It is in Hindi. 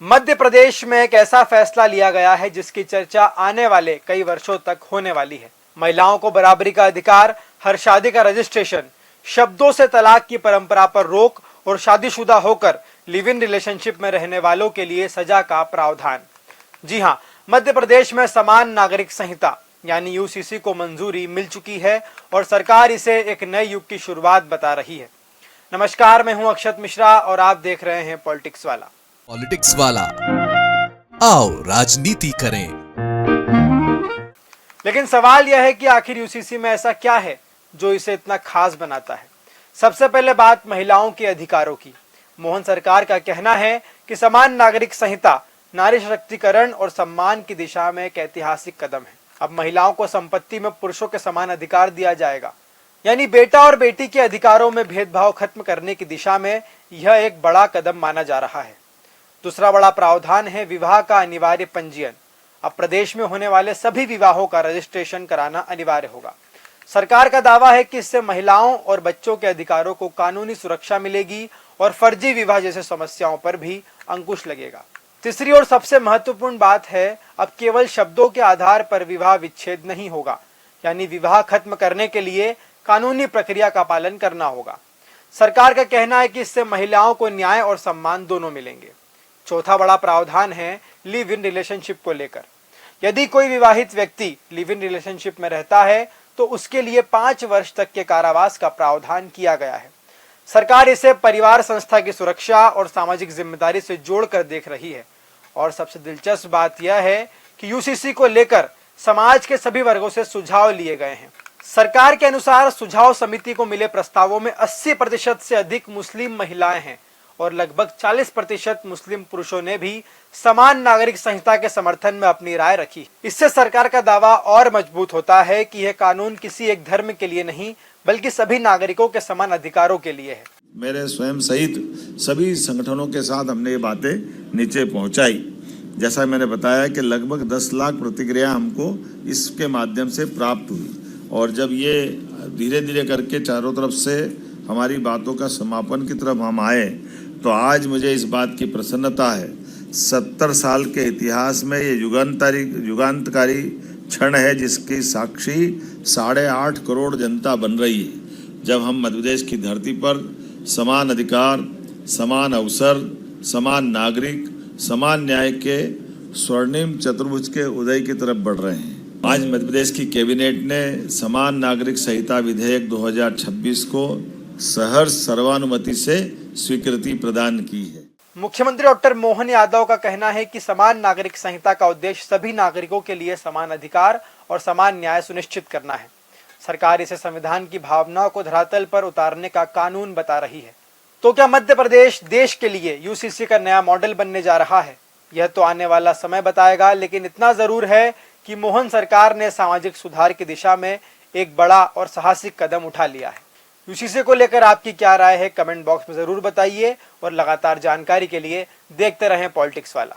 मध्य प्रदेश में एक ऐसा फैसला लिया गया है जिसकी चर्चा आने वाले कई वर्षों तक होने वाली है। महिलाओं को बराबरी का अधिकार, हर शादी का रजिस्ट्रेशन, शब्दों से तलाक की परंपरा पर रोक और शादीशुदा होकर लिव इन रिलेशनशिप में रहने वालों के लिए सजा का प्रावधान। जी हां, मध्य प्रदेश में समान नागरिक संहिता यानी यूसीसी को मंजूरी मिल चुकी है और सरकार इसे एक नए युग की शुरुआत बता रही है। नमस्कार, मैं हूं अक्षत मिश्रा और आप देख रहे हैं पॉलिटिक्स वाला। पॉलिटिक्स वाला, आओ राजनीति करें। लेकिन सवाल यह है कि आखिर यूसीसी में ऐसा क्या है जो इसे इतना खास बनाता है। सबसे पहले बात महिलाओं के अधिकारों की। मोहन सरकार का कहना है कि समान नागरिक संहिता नारी सशक्तिकरण और सम्मान की दिशा में एक ऐतिहासिक कदम है। अब महिलाओं को संपत्ति में पुरुषों के समान अधिकार दिया जाएगा, यानी बेटा और बेटी के अधिकारों में भेदभाव खत्म करने की दिशा में यह एक बड़ा कदम माना जा रहा है। दूसरा बड़ा प्रावधान है विवाह का अनिवार्य पंजीयन। अब प्रदेश में होने वाले सभी विवाहों का रजिस्ट्रेशन कराना अनिवार्य होगा। सरकार का दावा है कि इससे महिलाओं और बच्चों के अधिकारों को कानूनी सुरक्षा मिलेगी और फर्जी विवाह जैसे समस्याओं पर भी अंकुश लगेगा। तीसरी और सबसे महत्वपूर्ण बात है, अब केवल शब्दों के आधार पर विवाह विच्छेद नहीं होगा, यानी विवाह खत्म करने के लिए कानूनी प्रक्रिया का पालन करना होगा। सरकार का कहना है कि इससे महिलाओं को न्याय और सम्मान दोनों मिलेंगे। चौथा बड़ा प्रावधान है लिव इन रिलेशनशिप को लेकर। यदि कोई विवाहित व्यक्ति लिव इन रिलेशनशिप में रहता है तो उसके लिए 5 वर्ष तक के कारावास का प्रावधान किया गया है। सरकार इसे परिवार संस्था की सुरक्षा और सामाजिक जिम्मेदारी से जोड़कर देख रही है। और सबसे दिलचस्प बात यह है कि यूसीसी को लेकर समाज के सभी वर्गों से सुझाव लिए गए हैं। सरकार के अनुसार सुझाव समिति को मिले प्रस्तावों में 80% से अधिक मुस्लिम महिलाएं हैं और लगभग 40% मुस्लिम पुरुषों ने भी समान नागरिक संहिता के समर्थन में अपनी राय रखी। इससे सरकार का दावा और मजबूत होता है कि यह कानून किसी एक धर्म के लिए नहीं बल्कि सभी नागरिकों के समान अधिकारों के लिए है। मेरे स्वयं सहित सभी संगठनों के साथ हमने ये बातें नीचे पहुंचाई। जैसा मैंने बताया कि लगभग 10 लाख प्रतिक्रिया हमको इसके माध्यम से प्राप्त हुई और जब ये धीरे धीरे करके चारों तरफ से हमारी बातों का समापन की तरफ हम आए तो आज मुझे इस बात की प्रसन्नता है। 70 साल के इतिहास में ये युगांतकारी क्षण है जिसकी साक्षी 8.5 करोड़ जनता बन रही है। जब हम मध्य प्रदेश की धरती पर समान अधिकार, समान अवसर, समान नागरिक, समान न्याय के स्वर्णिम चतुर्भुज के उदय की तरफ बढ़ रहे हैं। आज मध्य प्रदेश की कैबिनेट ने समान नागरिक संहिता विधेयक 2026 को सहर्ष सर्वानुमति से स्वीकृति प्रदान की है। मुख्यमंत्री डॉक्टर मोहन यादव का कहना है कि समान नागरिक संहिता का उद्देश्य सभी नागरिकों के लिए समान अधिकार और समान न्याय सुनिश्चित करना है। सरकार इसे संविधान की भावनाओं को धरातल पर उतारने का कानून बता रही है। तो क्या मध्य प्रदेश देश के लिए यूसीसी का नया मॉडल बनने जा रहा है? यह तो आने वाला समय बताएगा, लेकिन इतना जरूर है कि मोहन सरकार ने सामाजिक सुधार की दिशा में एक बड़ा और साहसिक कदम उठा लिया है। यूसीसी को लेकर आपकी क्या राय है, कमेंट बॉक्स में जरूर बताइए और लगातार जानकारी के लिए देखते रहें पॉलिटिक्स वाला।